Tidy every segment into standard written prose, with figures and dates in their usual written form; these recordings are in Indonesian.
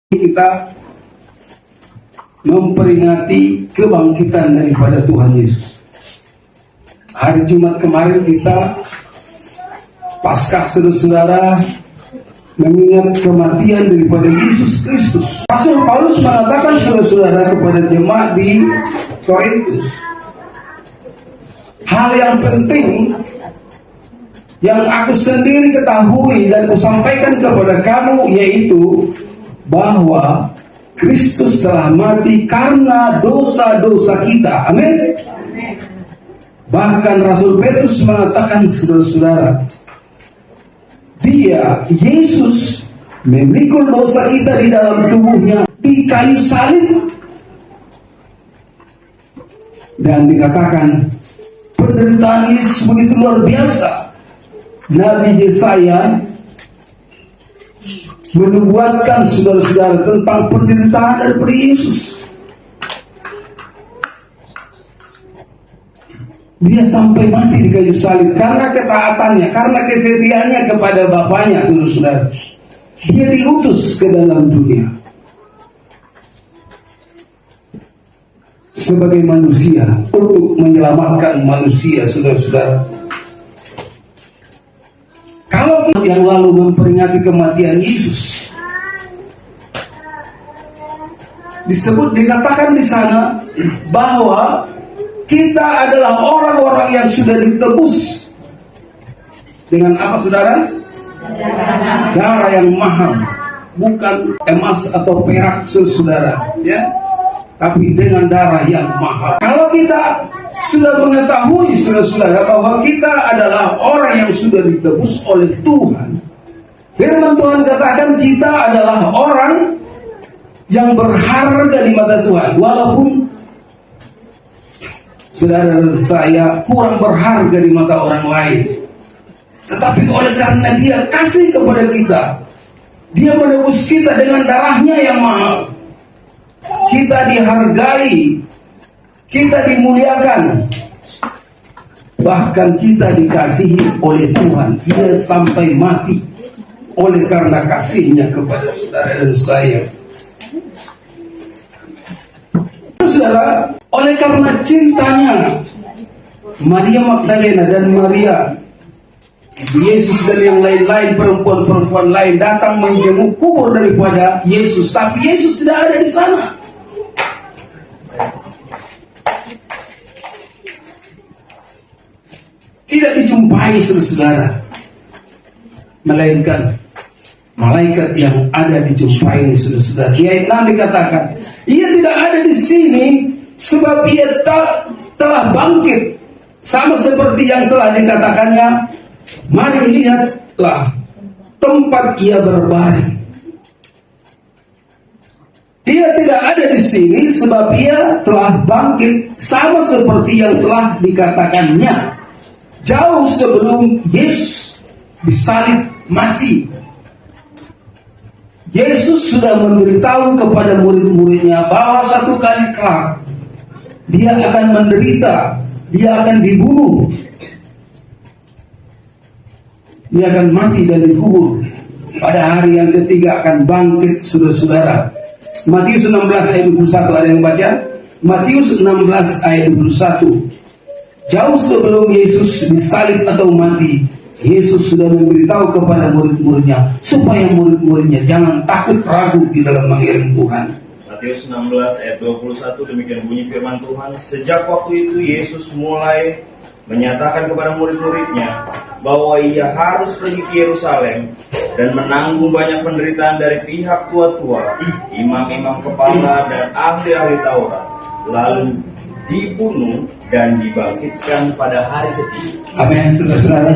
Kita memperingati kebangkitan daripada Tuhan Yesus. Hari Jumat kemarin kita Paskah, saudara-saudara, mengingat kematian daripada Yesus Kristus. Rasul Paulus mengatakan, saudara-saudara, kepada jemaat di Korintus, hal yang penting yang aku sendiri ketahui dan kusampaikan kepada kamu, yaitu bahwa Kristus telah mati karena dosa-dosa kita. Amin. Bahkan Rasul Petrus mengatakan, saudara-saudara, Dia, Yesus, memikul dosa kita di dalam tubuhnya di kayu salib. Dan dikatakan penderitaan Yesus begitu luar biasa. Nabi Yesaya menubuatkan, saudara-saudara, tentang penderitaan daripada Yesus. Dia sampai mati di kayu salib karena ketaatannya, karena kesetiaannya kepada Bapaknya, saudara-saudara. Dia diutus ke dalam dunia sebagai manusia untuk menyelamatkan manusia, saudara-saudara. Kalau kita yang lalu memperingati kematian Yesus, dikatakan di sana bahwa kita adalah orang-orang yang sudah ditebus dengan apa, saudara? Darah yang mahal, bukan emas atau perak, saudara, ya, tapi dengan darah yang mahal. Kalau kita sudah mengetahui, saudara-saudara, bahwa kita adalah orang yang sudah ditebus oleh Tuhan, firman Tuhan katakan kita adalah orang yang berharga di mata Tuhan. Walaupun saudara saya kurang berharga di mata orang lain, tetapi oleh karena Dia kasih kepada kita, Dia menebus kita dengan darahnya yang mahal, kita dihargai, kita dimuliakan, bahkan kita dikasihi oleh Tuhan. Ia sampai mati oleh karena kasihnya kepada saudara dan saya. Saudara, oleh karena cintanya, Maria Magdalena dan Maria, Yesus dan yang lain-lain, perempuan-perempuan lain datang menjenguk kubur daripada Yesus, tapi Yesus tidak ada di sana. Tidak dijumpai, saudara, melainkan malaikat yang ada dijumpai ini, saudara. Di ayat 6 dikatakan, Ia tidak ada di sini sebab Ia telah bangkit, sama seperti yang telah dikatakannya. Mari lihatlah tempat Ia berbaring. Ia tidak ada di sini sebab Ia telah bangkit, sama seperti yang telah dikatakannya. Jauh sebelum Yesus disalib mati, Yesus sudah memberitahu kepada murid-muridnya bahwa satu kali kelak Dia akan menderita, Dia akan dibunuh, Dia akan mati dan dikubur. Pada hari yang ketiga akan bangkit, saudara-saudara. Matius 16 ayat 21, ada yang baca? Matius 16 ayat 21. Jauh sebelum Yesus disalib atau mati, Yesus sudah memberitahu kepada murid-muridnya supaya murid-muridnya jangan takut ragu di dalam mengiring Tuhan. Matius 16 ayat 21, demikian bunyi firman Tuhan. Sejak waktu itu Yesus mulai menyatakan kepada murid-muridnya bahwa Ia harus pergi ke Yerusalem dan menanggung banyak penderitaan dari pihak tua-tua, imam-imam kepala dan ahli-ahli Taurat, lalu dibunuh dan dibangkitkan pada hari ketiga. Amin, saudara-saudara.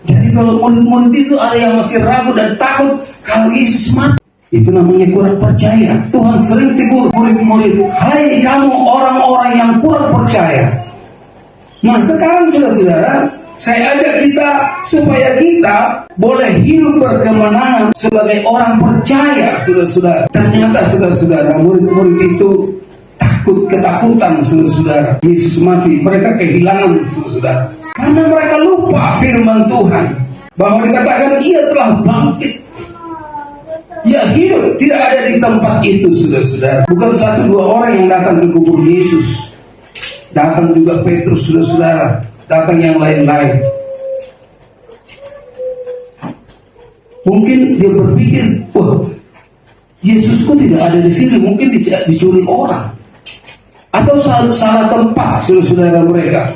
Jadi kalau murid-murid itu ada yang masih ragu dan takut kalau Yesus mati, itu namanya kurang percaya. Tuhan sering tegur murid-murid, hai kamu orang-orang yang kurang percaya. Nah sekarang, saudara-saudara, saya ajak kita supaya kita boleh hidup berkemenangan sebagai orang percaya, saudara-saudara. Ternyata, saudara-saudara, murid-murid itu ketakutan, saudara-saudara. Yesus mati, mereka kehilangan, saudara-saudara, karena mereka lupa firman Tuhan bahwa dikatakan Ia telah bangkit. dia hidup, tidak ada di tempat itu, saudara-saudara. Bukan satu dua orang yang datang ke kubur Yesus, datang juga Petrus, saudara-saudara, datang yang lain-lain. Mungkin dia berpikir, wah, Yesus kok tidak ada di sini, mungkin dicuri orang, atau salah tempat, saudara-saudara mereka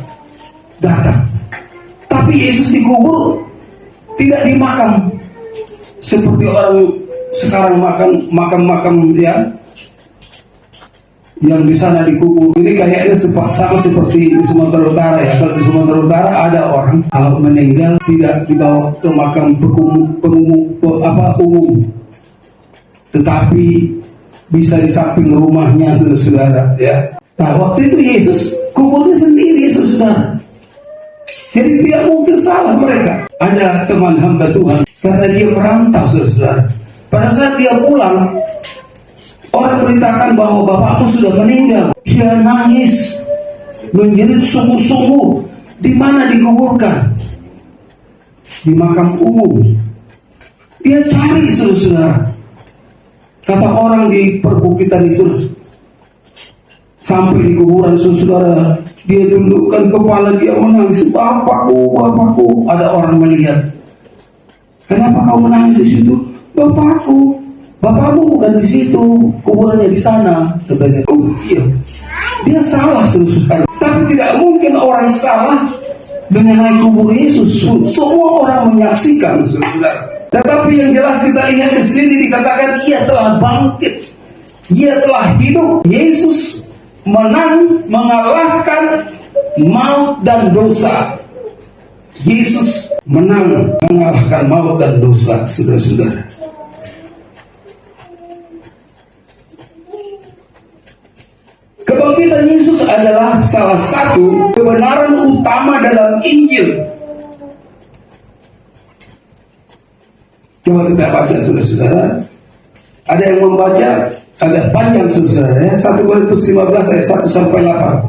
datang. Tapi Yesus dikubur, tidak di makam seperti orang sekarang makam ya, yang di sana dikubur. Ini kayaknya sama seperti di Sumatera Utara ya. Kalau di Sumatera Utara ada orang kalau meninggal tidak dibawa ke makam umum, tetapi bisa di samping rumahnya, saudara-saudara ya. Nah, waktu itu Yesus kuburnya sendiri, saudara. Jadi tidak mungkin salah mereka. Ada teman hamba Tuhan, karena dia merantau, saudara-saudara. Pada saat dia pulang, orang beritakan bahwa bapakmu sudah meninggal. Dia nangis, menjerit sungguh-sungguh. Di mana dikuburkan? Di makam umum. Dia cari, saudara-saudara. Kata orang di perbukitan itu, sampai di kuburan, saudara, dia tundukkan kepala, dia menangis, bapakku, bapakku. Ada orang melihat, kenapa kau menangis di situ? Bapakku. Bapakmu bukan di situ, kuburannya di sana, katanya. Oh iya, dia salah, saudara. Tapi tidak mungkin orang salah mengenai kubur Yesus. Semua orang menyaksikan, saudara. Tetapi yang jelas kita lihat di sini dikatakan ia telah bangkit, ia telah hidup. Yesus menang, mengalahkan maut dan dosa. Yesus menang, mengalahkan maut dan dosa, saudara-saudara. Kebangkitan Yesus adalah salah satu kebenaran utama dalam Injil. Coba kita baca, saudara-saudara. Ada yang membaca agak panjang, saudara ya. 1 Korintus 15 ayat 1 sampai 8.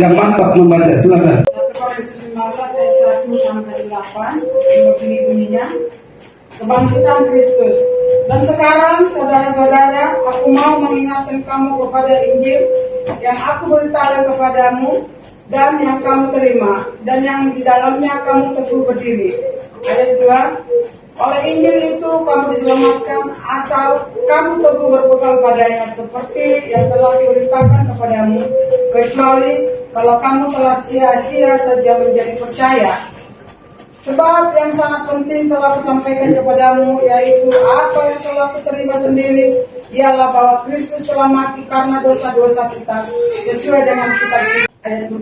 Yang mantap membaca, silakan. 1 Korintus 15 ayat 1 sampai 8. Begini bunyinya. Kebangkitan Kristus. Dan sekarang, saudara-saudara, aku mau mengingatkan kamu kepada Injil yang aku beritakan kepadamu dan yang kamu terima dan yang di dalamnya kamu teguh berdiri. Ayat 2. Oleh Injil itu kamu diselamatkan asal kamu teguh berpegang padanya seperti yang telah diberitakan kepadamu, kecuali kalau kamu telah sia-sia saja menjadi percaya. Sebab yang sangat penting telah kusampaikan kepadamu, yaitu apa yang telah kuterima sendiri, ialah bahwa Kristus telah mati karena dosa-dosa kita sesuai dengan kitab. Ayat 4.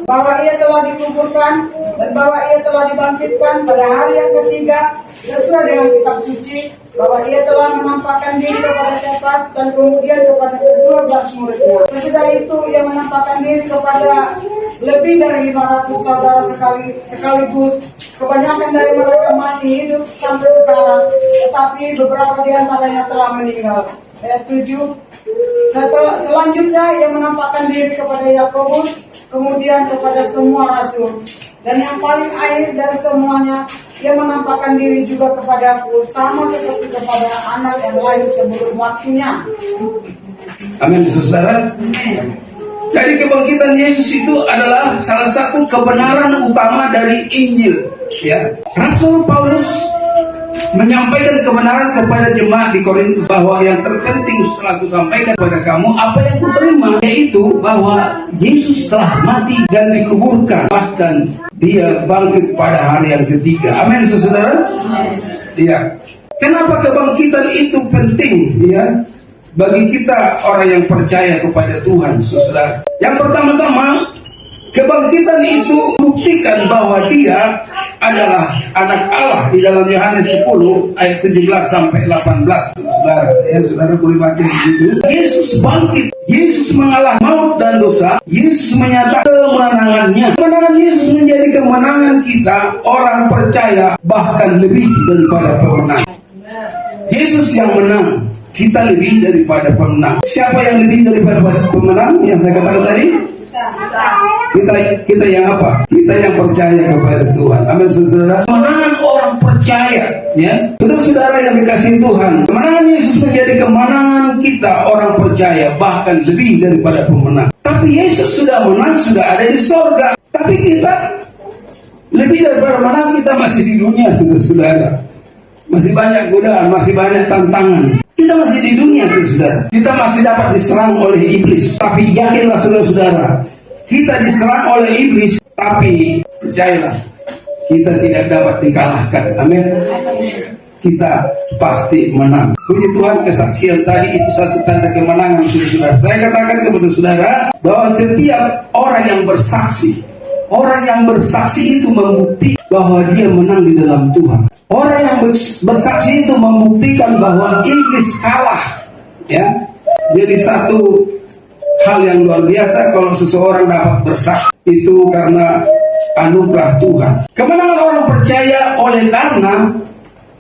Bahwa ia telah dikuburkan dan bahwa ia telah dibangkitkan pada hari yang ketiga sesuai dengan kitab suci, bahwa ia telah menampakkan diri kepada Kefas dan kemudian kepada ke-12 muridnya. Sesudah itu ia menampakkan diri kepada lebih dari 500 saudara sekaligus. Kebanyakan dari mereka masih hidup sampai sekarang, tetapi beberapa di antaranya telah meninggal. Ayat 7. Selanjutnya ia menampakkan diri kepada Yakobus, kemudian kepada semua rasul, dan yang paling akhir dari semuanya ia menampakkan diri juga kepadaku, sama seperti kepada anak yang lahir sebelum waktunya. Amin, saudara. Jadi kebangkitan Yesus itu adalah salah satu kebenaran utama dari Injil. Ya, Rasul Paulus menyampaikan kebenaran kepada jemaat di Korintus bahwa yang terpenting setelah aku sampaikan kepada kamu apa yang kuterima, yaitu bahwa Yesus telah mati dan dikuburkan, bahkan dia bangkit pada hari yang ketiga. Amin, saudara. Iya. Kenapa kebangkitan itu penting? Ya, bagi kita orang yang percaya kepada Tuhan, saudara. Yang pertama-tama, kebangkitan itu buktikan bahwa dia adalah anak Allah di dalam Yohanes 10 ayat 17 sampai 18. Saudara, ya, saudara boleh baca di situ. Yesus bangkit, Yesus mengalah maut dan dosa, Yesus menyatakan kemenangannya. Kemenangan Yesus menjadi kemenangan kita orang percaya, bahkan lebih daripada pemenang. Yesus yang menang, kita lebih daripada pemenang. Siapa yang lebih daripada pemenang? Yang saya katakan tadi, kita yang apa? Kita yang percaya kepada Tuhan. Amin, saudara. Kemenangan orang percaya percaya, ya, saudara-saudara yang dikasihi Tuhan, kemenangan Yesus menjadi kemenangan kita orang percaya, bahkan lebih daripada pemenang. Tapi Yesus sudah menang, sudah ada di sorga. Tapi kita lebih daripada menang, kita masih di dunia, saudara-saudara. Masih banyak godaan, masih banyak tantangan. Kita masih di dunia, saudara. Kita masih dapat diserang oleh iblis. Tapi yakinlah, saudara-saudara, kita diserang oleh iblis, tapi percayalah, kita tidak dapat dikalahkan. Amin. Kita pasti menang. Puji Tuhan, kesaksian tadi itu satu tanda kemenangan, saudara-saudara. Saya katakan kepada saudara bahwa setiap orang yang bersaksi itu membuktikan bahwa dia menang di dalam Tuhan. Orang yang bersaksi itu membuktikan bahwa iblis kalah, ya. Jadi satu hal yang luar biasa kalau seseorang dapat bersaksi, itu karena anugerah Tuhan. Kemenangan orang percaya oleh karena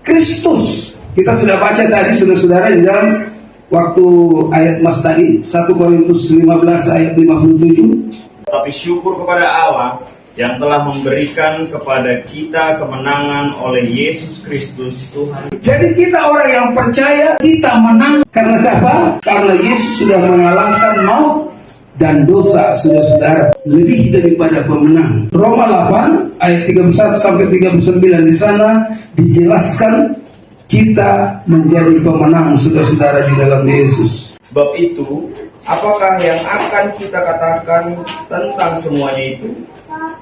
Kristus. Kita sudah baca tadi, saudara-saudara, di dalam waktu ayat mas tadi, 1 Korintus 15 ayat 57. Tapi syukur kepada Allah yang telah memberikan kepada kita kemenangan oleh Yesus Kristus Tuhan. Jadi kita orang yang percaya, kita menang karena siapa? Karena Yesus sudah mengalahkan maut dan dosa, saudara-saudara, lebih daripada pemenang. Roma 8 ayat 31 sampai 39, di sana dijelaskan kita menjadi pemenang, saudara-saudara, di dalam Yesus. Sebab itu, apakah yang akan kita katakan tentang semuanya itu?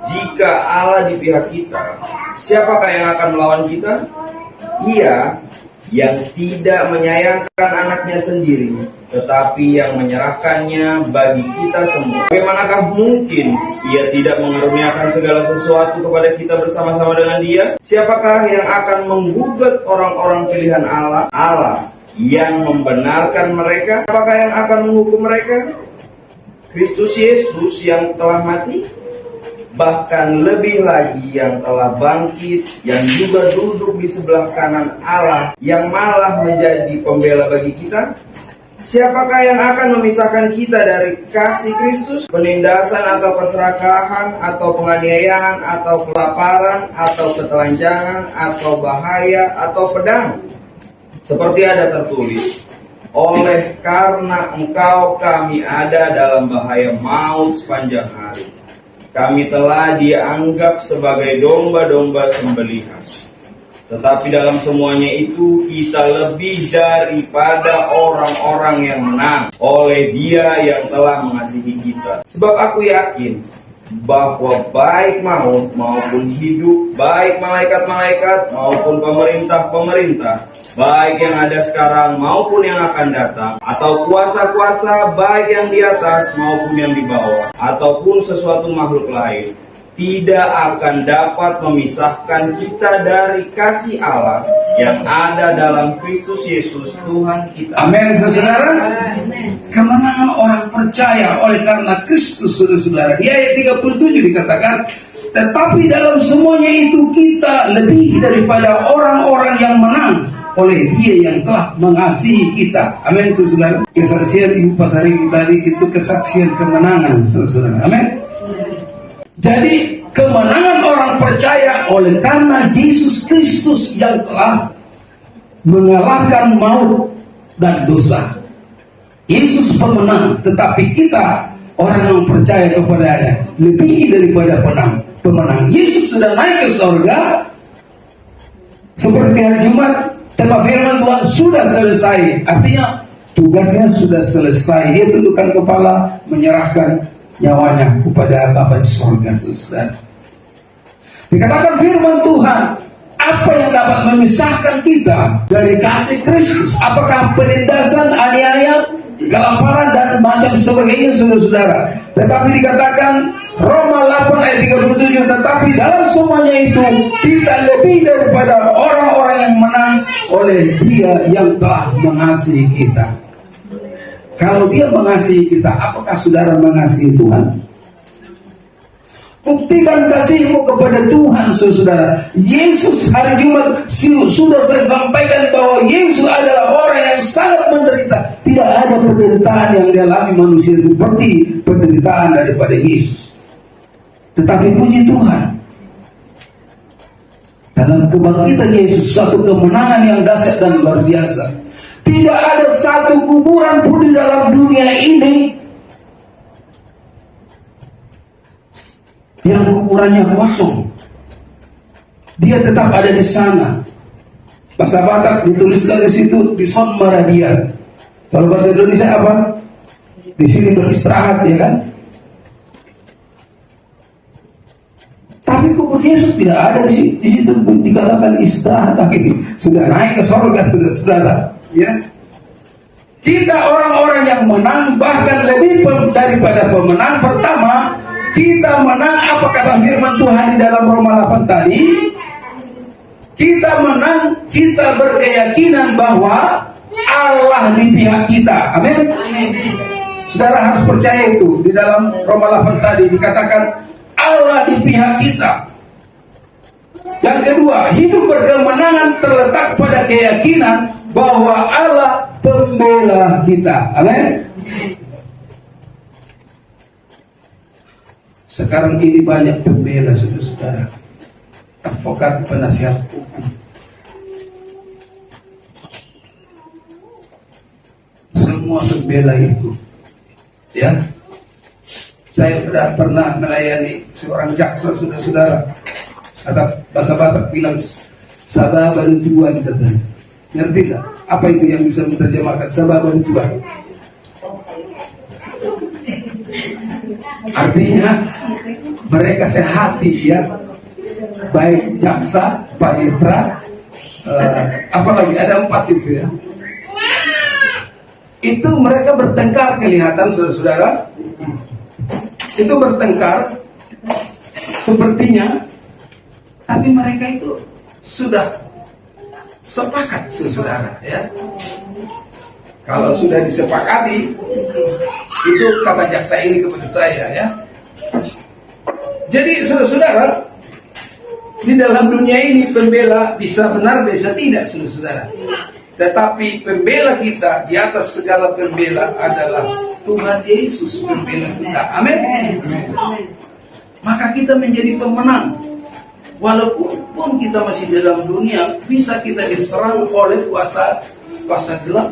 Jika Allah di pihak kita, siapakah yang akan melawan kita? Ia yang tidak menyayangkan anaknya sendiri, tetapi yang menyerahkannya bagi kita semua. Bagaimanakah mungkin ia tidak mengaruniakan segala sesuatu kepada kita bersama-sama dengan dia? Siapakah yang akan menggugat orang-orang pilihan Allah? Allah yang membenarkan mereka. Apakah yang akan menghukum mereka? Kristus Yesus yang telah mati, bahkan lebih lagi yang telah bangkit, yang juga duduk di sebelah kanan Allah, yang malah menjadi pembela bagi kita. Siapakah yang akan memisahkan kita dari kasih Kristus? Penindasan atau keserakahan, atau penganiayaan, atau kelaparan, atau ketelanjangan, atau bahaya, atau pedang? Seperti ada tertulis, oleh karena engkau kami ada dalam bahaya maut sepanjang hari. Kami telah dianggap sebagai domba-domba sembelihan. Tetapi dalam semuanya itu kita lebih daripada orang-orang yang menang oleh Dia yang telah mengasihi kita. Sebab aku yakin bahwa baik maut maupun hidup, baik malaikat-malaikat maupun pemerintah-pemerintah, baik yang ada sekarang maupun yang akan datang, atau kuasa-kuasa baik yang di atas maupun yang di bawah, ataupun sesuatu makhluk lain, tidak akan dapat memisahkan kita dari kasih Allah yang ada dalam Kristus Yesus Tuhan kita. Amin, saudara. Kemenangan orang percaya oleh karena Kristus, saudara-saudara. Di ayat 37 dikatakan, tetapi dalam semuanya itu kita lebih daripada orang-orang yang menang oleh Dia yang telah mengasihi kita. Amin, saudara. Kesaksian Ibu Pasari tadi itu kesaksian kemenangan, saudara. Amin. Jadi kemenangan orang percaya oleh karena Yesus Kristus yang telah mengalahkan maut dan dosa. Yesus pemenang, tetapi kita orang yang percaya kepadanya lebih daripada pemenang. Yesus sudah naik ke surga. Seperti hari Jumat, tema firman Tuhan sudah selesai. Artinya tugasnya sudah selesai. Dia tundukkan kepala, menyerahkan nyawanya kepada Bapa di surga, saudara. Dikatakan firman Tuhan, apa yang dapat memisahkan kita dari kasih Kristus? Apakah penindasan, aniaya, kelaparan dan macam sebagainya, saudara-saudara? Tetapi dikatakan Roma 8 ayat 37, tetapi dalam semuanya itu kita lebih daripada orang-orang yang menang oleh Dia yang telah mengasihi kita. Kalau Dia mengasihi kita, apakah saudara mengasihi Tuhan? Buktikan kasihmu kepada Tuhan, saudara. Yesus hari Jumat sudah saya sampaikan bahwa Yesus adalah orang yang sangat menderita. Tidak ada penderitaan yang dialami manusia seperti penderitaan daripada Yesus. Tetapi puji Tuhan, Dalam kebangkitan Yesus, suatu kemenangan yang dahsyat dan luar biasa. Tidak ada satu kuburan pun di dalam dunia ini yang kuburannya kosong. Dia tetap ada di sana. Bahasa Batak dituliskan di situ, di son maradia. Kalau bahasa Indonesia apa? Di sini beristirahat, ya kan? Tapi kubur Yesus tidak ada di situ dikatakan istirahat lagi. Sudah naik ke surga, sudah saudara. Ya, kita orang-orang yang menang, bahkan lebih daripada pemenang. Pertama, kita menang apa kata firman Tuhan di dalam Roma 8 tadi. Kita menang, kita berkeyakinan bahwa Allah di pihak kita. Amin. Saudara harus percaya itu. Di dalam Roma 8 tadi dikatakan Allah di pihak kita. Yang kedua, hidup berkemenangan terletak pada keyakinan bahwa Allah pembela kita. Amin. Sekarang ini banyak pembela, saudara-saudara. Advokat, penasihat hukum. Semua pembela itu. Ya. Saya sudah pernah melayani seorang jaksa, saudara-saudara. Kata bahasa Batak bilang sababan tuan, katanya. Ngerti tak? Apa itu yang bisa menerjemahkan sababan tuan? Artinya mereka sehati, ya. Baik jaksa, panitra, apalagi ada 4 itu, ya. Itu mereka bertengkar, kelihatan saudara-saudara. Itu bertengkar sepertinya, tapi mereka itu sudah sepakat, saudara, ya. Kalau sudah disepakati, itu kata jaksa ini kepada saya, ya. Jadi saudara-saudara, di dalam dunia ini pembela bisa benar, bisa tidak, saudara-saudara. Tetapi pembela kita di atas segala pembela adalah Tuhan Yesus, pembela kita. Amin. Maka kita menjadi pemenang. Walaupun kita masih dalam dunia, bisa kita diserang oleh kuasa gelap,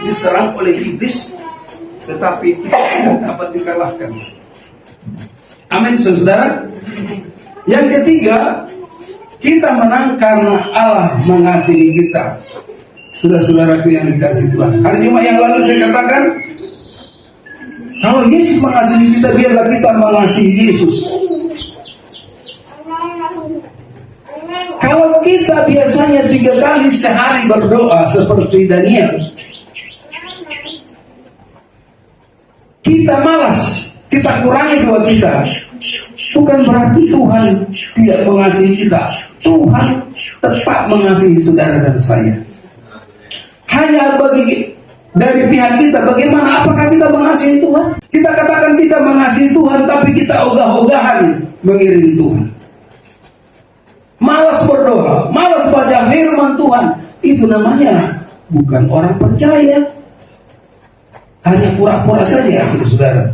diserang oleh iblis, tetapi kita tidak dapat dikalahkan. Amin, saudara. Yang ketiga, kita menang karena Allah mengasihi kita. Saudara-saudaraku yang dikasihi Tuhan, hari Jumat yang lalu saya katakan, kalau Yesus mengasihi kita, biarlah kita mengasihi Yesus. Kalau kita biasanya 3 kali sehari berdoa seperti Daniel, kita malas, kita kurangi doa kita, bukan berarti Tuhan tidak mengasihi kita. Tuhan tetap mengasihi saudara dan saya. Hanya dari pihak kita, bagaimana, apakah kita mengasihi Tuhan? Kita katakan kita mengasihi Tuhan, tapi kita ogah-ogahan mengiring Tuhan. Malas berdoa, malas baca firman Tuhan. Itu namanya bukan orang percaya. Hanya pura-pura saja, saudara.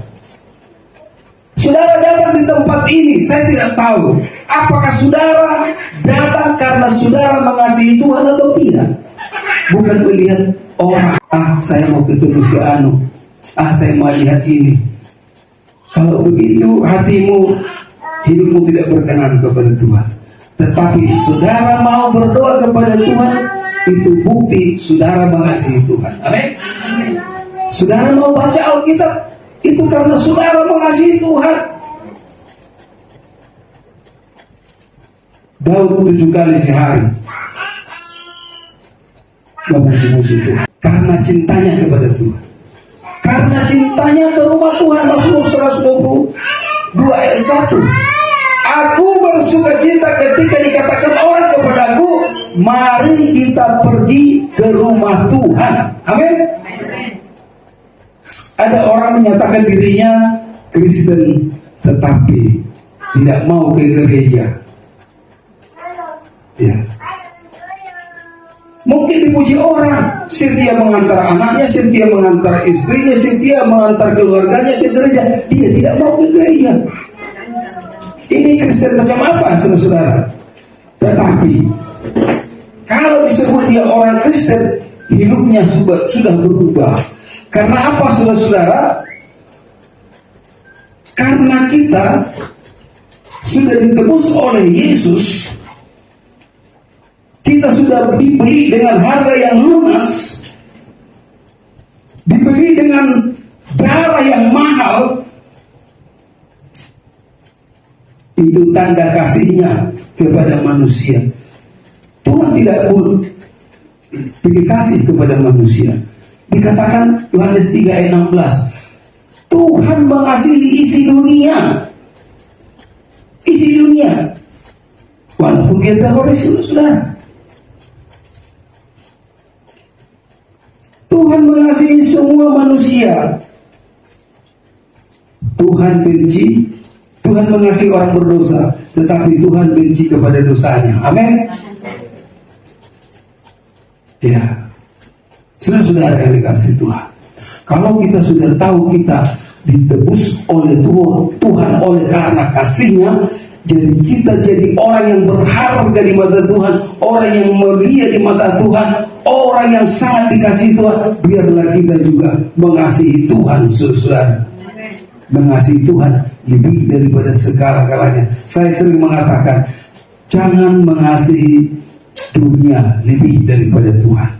Saudara datang di tempat ini, saya tidak tahu apakah saudara datang karena saudara mengasihi Tuhan atau tidak. Bukan melihat orang, saya mau ketemu si Anu, saya mau lihat ini. Kalau begitu hatimu, hidupmu tidak berkenan kepada Tuhan. Tetapi saudara mau berdoa kepada Tuhan, itu bukti saudara mengasihi Tuhan. Amin. Saudara mau baca Alkitab, itu karena saudara mengasihi Tuhan. Daud 7 kali sehari memuji-muji Tuhan karena cintanya kepada Tuhan, karena cintanya ke rumah Tuhan. Mazmur 122 ayat 1. Aku bersuka cita ketika dikatakan orang kepadaku, mari kita pergi ke rumah Tuhan. Amin. Ada orang menyatakan dirinya Kristen, tetapi tidak mau ke gereja. Ya. Mungkin dipuji orang, setia mengantar anaknya, setia mengantar istrinya, setia mengantar keluarganya ke gereja. Dia tidak mau ke gereja. Ini Kristen macam apa, saudara-saudara? Tetapi kalau disebut dia orang Kristen, hidupnya sudah berubah. Karena apa, saudara-saudara? Karena kita sudah ditebus oleh Yesus, kita sudah dibeli dengan harga yang lunas, dibeli dengan darah yang mahal. Itu tanda kasihnya kepada manusia. Tuhan tidak bikin kasih kepada manusia. Dikatakan Yohanes 3 ayat 16, Tuhan mengasihi isi dunia. Isi dunia. Walaupun dia teroris, saudara. Tuhan mengasihi semua manusia. Tuhan mengasihi orang berdosa, tetapi Tuhan benci kepada dosanya. Amin. Ya, saudara-saudara yang dikasihi Tuhan, kalau kita sudah tahu kita ditebus oleh Tuhan oleh karena kasih-Nya, jadi kita jadi orang yang berharga di mata Tuhan, orang yang mulia di mata Tuhan, orang yang sangat dikasihi Tuhan. Biarlah kita juga mengasihi Tuhan, saudara. Mengasihi Tuhan lebih daripada segala-galanya. Saya sering mengatakan, jangan mengasihi dunia lebih daripada Tuhan.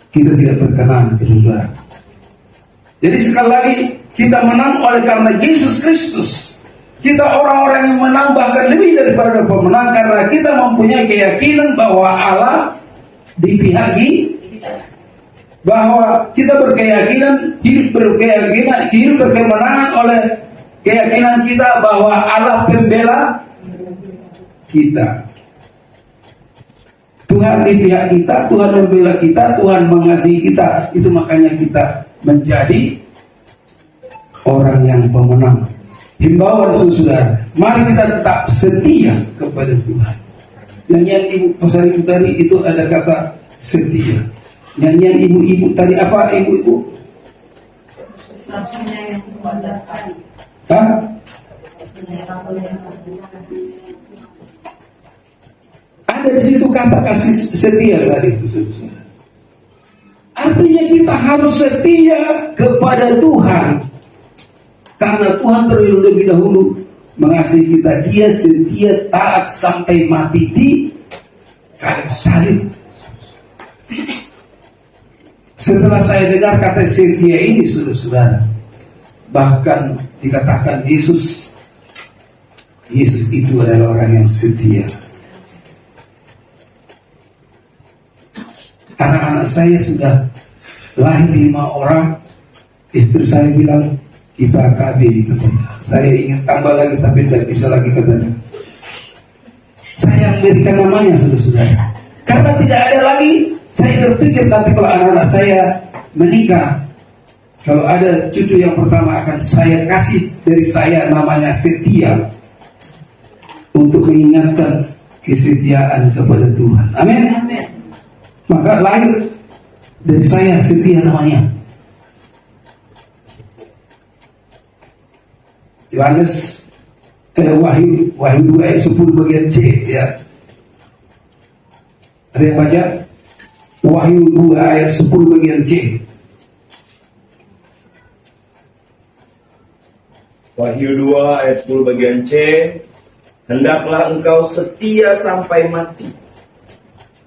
Kita tidak berkenan, saudara. Jadi sekali lagi, kita menang oleh karena Yesus Kristus. Kita orang-orang yang menang, bahkan lebih daripada pemenang, karena kita mempunyai keyakinan bahwa Allah di pihak kita, bahwa kita berkeyakinan, hidup berkemenangan oleh keyakinan kita bahwa Allah pembela kita. Tuhan di pihak kita, Tuhan membela kita, Tuhan mengasihi kita. Itu makanya kita menjadi orang yang pemenang. Himbauan saudara, mari kita tetap setia kepada Tuhan. Nyanyian Ibu Pasar Ibu tadi itu ada kata setia. Nyanyian ibu-ibu tadi apa, ibu-ibu? Hah? Ada di situ kata kasih setia tadi itu. Artinya kita harus setia kepada Tuhan, karena Tuhan terlebih dahulu mengasihi kita. Dia setia taat sampai mati di kayu salib. Setelah saya dengar kata setia ini, saudara-saudara, bahkan dikatakan Yesus itu adalah orang yang setia. Anak-anak saya sudah lahir 5 orang. Istri saya bilang kita KB katanya. Saya ingin tambah lagi tapi tidak bisa lagi katanya. Saya berikan namanya, saudara-saudara, karena tidak ada lagi. Saya berpikir nanti kalau anak-anak saya menikah, kalau ada cucu yang pertama akan saya kasih dari saya namanya Setia, untuk mengingatkan kesetiaan kepada Tuhan. Amin. Maka lahir dari saya Setia namanya. Yohanes Wahyu 2 ayat 10 bagian C, ya. Ada yang baca? Wahyu 2 ayat 10 bagian C. Wahyu 2 ayat 10 bagian C. Hendaklah engkau setia sampai mati,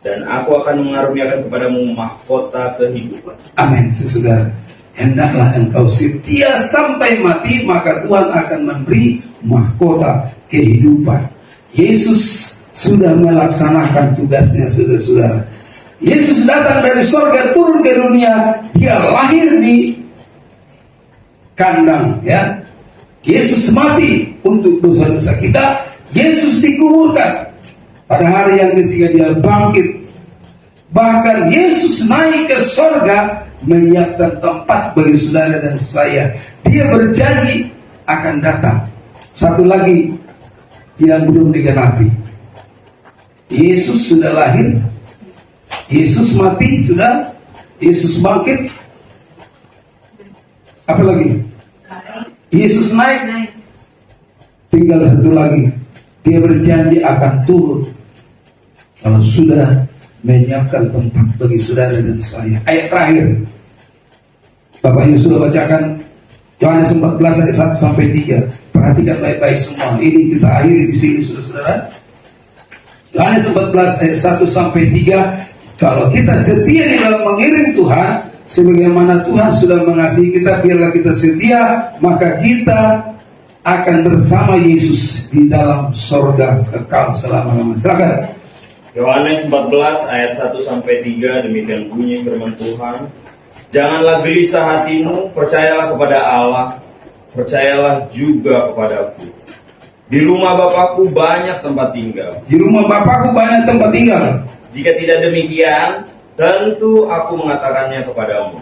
dan aku akan mengaruniakan kepadamu mahkota kehidupan. Amin, saudara. Hendaklah engkau setia sampai mati, maka Tuhan akan memberi mahkota kehidupan. Yesus sudah melaksanakan tugasnya, saudara-saudara. Yesus datang dari sorga turun ke dunia. Dia lahir di kandang, ya. Yesus mati untuk dosa-dosa kita. Yesus dikuburkan. Pada hari yang ketiga dia bangkit. Bahkan Yesus naik ke sorga, menyiapkan tempat bagi saudara dan saya. Dia berjanji akan datang. Satu lagi yang belum digenapi. Yesus sudah lahir, Yesus mati sudah, Yesus bangkit. Apa lagi? Yesus naik. Tinggal satu lagi. Dia berjanji akan turun kalau sudah menyiapkan tempat bagi saudara dan saya. Ayat terakhir Bapak Yesus sudah bacakan, Yohanes 14 ayat 1 sampai 3. Perhatikan baik-baik semua. Ini kita akhiri di sini, saudara-saudara. Yohanes 14 ayat 1 sampai 3. Kalau kita setia di dalam mengiring Tuhan, sebagaimana Tuhan sudah mengasihi kita, biarlah kita setia, maka kita akan bersama Yesus di dalam sorga kekal selama-lamanya. Silakan. Yohanes 14 ayat 1 sampai 3, demikian bunyi firman Tuhan. Janganlah gelisah hatimu, percayalah kepada Allah, percayalah juga kepadaku. Di rumah Bapakku banyak tempat tinggal. Di rumah Bapakku banyak tempat tinggal. Jika tidak demikian, tentu aku mengatakannya kepadamu.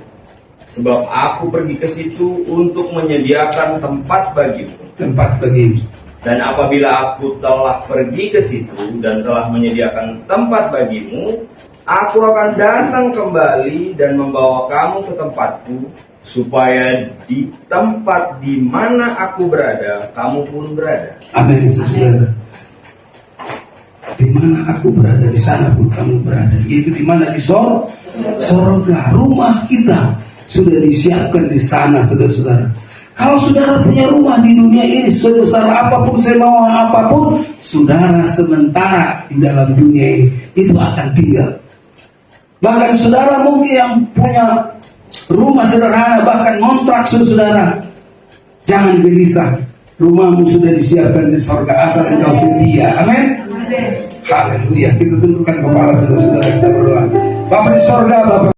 Sebab aku pergi ke situ untuk menyediakan tempat bagimu. Tempat bagi. Dan apabila aku telah pergi ke situ dan telah menyediakan tempat bagimu, aku akan datang kembali dan membawa kamu ke tempatku, supaya di tempat di mana aku berada, kamu pun berada. Amin, saudara. Di mana aku berada, di sana pun kamu berada. Yaitu di mana? Di sorga. Rumah kita sudah disiapkan di sana, saudara-saudara. Kalau saudara punya rumah di dunia ini sebesar apapun, semewah apapun, saudara sementara di dalam dunia ini itu akan tinggal. Bahkan saudara mungkin yang punya rumah sederhana, bahkan kontrak saudara, jangan gelisah. Rumahmu sudah disiapkan di sorga asal engkau setia. Amin. Haleluya. Kita tundukkan kepala saudara-saudara, kita berdoa. Bapa di sorga, Bapa.